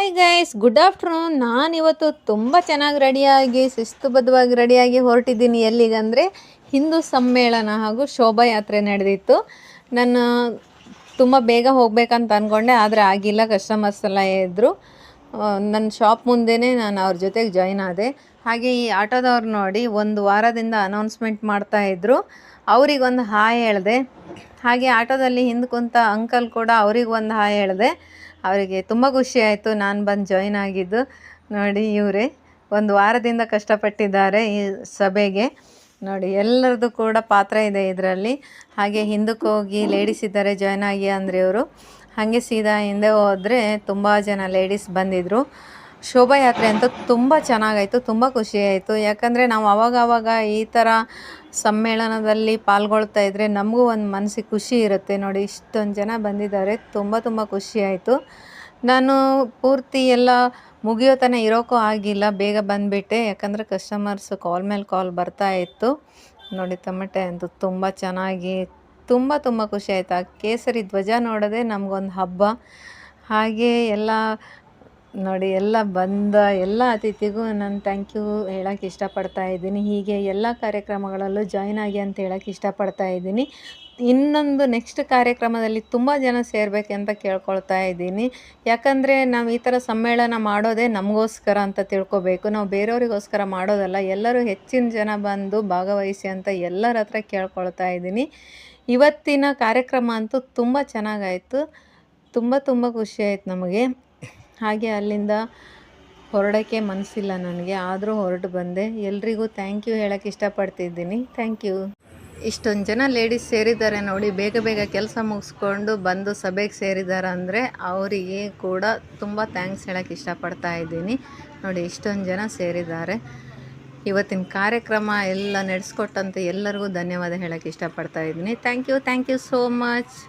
Hi guys, good afternoon. ನಾನಿವತ್ತು ತುಂಬ ಚೆನ್ನಾಗಿ ರೆಡಿಯಾಗಿ ಶಿಸ್ತುಬದ್ಧವಾಗಿ ರೆಡಿಯಾಗಿ ಹೊರಟಿದ್ದೀನಿ. ಎಲ್ಲಿಗಂದರೆ ಹಿಂದೂ ಸಮ್ಮೇಳನ ಹಾಗೂ ಶೋಭಾಯಾತ್ರೆ ನಡೆದಿತ್ತು. ನಾನು ತುಂಬ ಬೇಗ ಹೋಗ್ಬೇಕಂತ ಅಂದ್ಕೊಂಡೆ, ಆದರೆ ಆಗಿಲ್ಲ. ಕಸ್ಟಮರ್ಸ್ ಎಲ್ಲ ಇದ್ದರು. ನನ್ನ ಶಾಪ್ ಮುಂದೆನೇ ನಾನು ಅವ್ರ ಜೊತೆಗೆ ಜಾಯ್ನ್ ಆದೆ. ಹಾಗೆ ಈ ಆಟೋದವ್ರು ನೋಡಿ ಒಂದು ವಾರದಿಂದ ಅನೌನ್ಸ್ಮೆಂಟ್ ಮಾಡ್ತಾಯಿದ್ರು. ಅವ್ರಿಗೊಂದು ಹಾಯ್ ಹೇಳಿದೆ. ಹಾಗೆ ಆಟೋದಲ್ಲಿ ಹಿಂದೆ ಕುಂತ ಅಂಕಲ್ ಕೂಡ ಅವ್ರಿಗೆ ಒಂದು ಹಾಯ್ ಹೇಳಿದೆ. ಅವರಿಗೆ ತುಂಬ ಖುಷಿ ಆಯಿತು ನಾನು ಬಂದು ಜಾಯ್ನ್ ಆಗಿದ್ದು. ನೋಡಿ, ಇವರೇ ಒಂದು ವಾರದಿಂದ ಕಷ್ಟಪಟ್ಟಿದ್ದಾರೆ ಈ ಸಭೆಗೆ. ನೋಡಿ, ಎಲ್ಲರದ್ದು ಕೂಡ ಪಾತ್ರ ಇದೆ ಇದರಲ್ಲಿ. ಹಾಗೆ ಹಿಂದಕ್ಕೆ ಹೋಗಿ ಲೇಡೀಸ್ ಇದ್ದಾರೆ ಜಾಯ್ನ್ ಆಗಿ ಅಂದರೆ ಇವರು. ಹಾಗೆ ಸೀದಾ ಹಿಂದೆ ಹೋದರೆ ತುಂಬ ಜನ ಲೇಡೀಸ್ ಬಂದಿದ್ದರು. ಶೋಭಾಯಾತ್ರೆ ಅಂತೂ ತುಂಬ ಚೆನ್ನಾಗಾಯಿತು, ತುಂಬ ಖುಷಿಯಾಯಿತು. ಯಾಕಂದರೆ ನಾವು ಆವಾಗ ಈ ಥರ ಸಮ್ಮೇಳನದಲ್ಲಿ ಪಾಲ್ಗೊಳ್ತಾ ಇದ್ದರೆ ನಮಗೂ ಒಂದು ಮನಸ್ಸಿಗೆ ಖುಷಿ ಇರುತ್ತೆ. ನೋಡಿ, ಇಷ್ಟೊಂದು ಜನ ಬಂದಿದ್ದಾರೆ, ತುಂಬ ಖುಷಿಯಾಯಿತು. ನಾನು ಪೂರ್ತಿ ಎಲ್ಲ ಮುಗಿಯೋ ತನಕ ಇರೋಕ್ಕೂ ಆಗಿಲ್ಲ, ಬೇಗ ಬಂದುಬಿಟ್ಟೆ. ಯಾಕಂದರೆ ಕಸ್ಟಮರ್ಸು ಕಾಲ್ ಮೇಲೆ ಕಾಲ್ ಬರ್ತಾ ಇತ್ತು. ನೋಡಿ, ಟೊಮೆಟೊ ಅಂತೂ ತುಂಬ ಚೆನ್ನಾಗಿ ತುಂಬ ಖುಷಿ ಆಯಿತು. ಆ ಕೇಸರಿ ಧ್ವಜ ನೋಡೋದೇ ನಮಗೊಂದು ಹಬ್ಬ. ಹಾಗೆ ಎಲ್ಲ ನೋಡಿ, ಎಲ್ಲ ಬಂದ ಎಲ್ಲ ಅತಿಥಿಗೂ ನಾನು ಥ್ಯಾಂಕ್ ಯು ಹೇಳೋಕ್ಕೆ ಇಷ್ಟಪಡ್ತಾ ಇದ್ದೀನಿ. ಹೀಗೆ ಎಲ್ಲ ಕಾರ್ಯಕ್ರಮಗಳಲ್ಲೂ ಜಾಯ್ನ್ ಆಗಿ ಅಂತ ಹೇಳೋಕ್ಕೆ ಇಷ್ಟಪಡ್ತಾ ಇದ್ದೀನಿ. ಇನ್ನೊಂದು ನೆಕ್ಸ್ಟ್ ಕಾರ್ಯಕ್ರಮದಲ್ಲಿ ತುಂಬ ಜನ ಸೇರಬೇಕಂತ ಕೇಳ್ಕೊಳ್ತಾ ಇದ್ದೀನಿ. ಯಾಕಂದರೆ ನಾವು ಈ ಥರ ಸಮ್ಮೇಳನ ಮಾಡೋದೇ ನಮಗೋಸ್ಕರ ಅಂತ ತಿಳ್ಕೊಬೇಕು. ನಾವು ಬೇರೆಯವರಿಗೋಸ್ಕರ ಮಾಡೋದಲ್ಲ. ಎಲ್ಲರೂ ಹೆಚ್ಚಿನ ಜನ ಬಂದು ಭಾಗವಹಿಸಿ ಅಂತ ಎಲ್ಲರ ಹತ್ರ ಕೇಳ್ಕೊಳ್ತಾ ಇದ್ದೀನಿ. ಇವತ್ತಿನ ಕಾರ್ಯಕ್ರಮ ಅಂತೂ ತುಂಬ ಚೆನ್ನಾಗಾಯಿತು. ತುಂಬ ಖುಷಿ ಆಯಿತು ನಮಗೆ. ಹಾಗೆ ಅಲ್ಲಿಂದ ಹೊರಡೋಕ್ಕೆ ಮನಸ್ಸಿಲ್ಲ ನನಗೆ, ಆದರೂ ಹೊರಟು ಬಂದೆ. ಎಲ್ರಿಗೂ ಥ್ಯಾಂಕ್ ಯು ಹೇಳೋಕ್ಕೆ ಇಷ್ಟಪಡ್ತಿದ್ದೀನಿ. Thank you. ಇಷ್ಟೊಂದು ಜನ ಲೇಡೀಸ್ ಸೇರಿದ್ದಾರೆ ನೋಡಿ, ಬೇಗ ಕೆಲಸ ಮುಗಿಸ್ಕೊಂಡು ಬಂದು ಸಭೆಗೆ ಸೇರಿದ್ದಾರೆ ಅಂದರೆ ಅವರಿಗೆ ಕೂಡ ತುಂಬ ಥ್ಯಾಂಕ್ಸ್ ಹೇಳೋಕ್ಕೆ ಇಷ್ಟಪಡ್ತಾ ಇದ್ದೀನಿ. ನೋಡಿ, ಇಷ್ಟೊಂದು ಜನ ಸೇರಿದ್ದಾರೆ. ಇವತ್ತಿನ ಕಾರ್ಯಕ್ರಮ ಎಲ್ಲ ನಡೆಸ್ಕೊಟ್ಟಂತೆ ಎಲ್ಲರಿಗೂ ಧನ್ಯವಾದ ಹೇಳೋಕ್ಕೆ ಇಷ್ಟಪಡ್ತಾ ಇದ್ದೀನಿ. Thank you so much.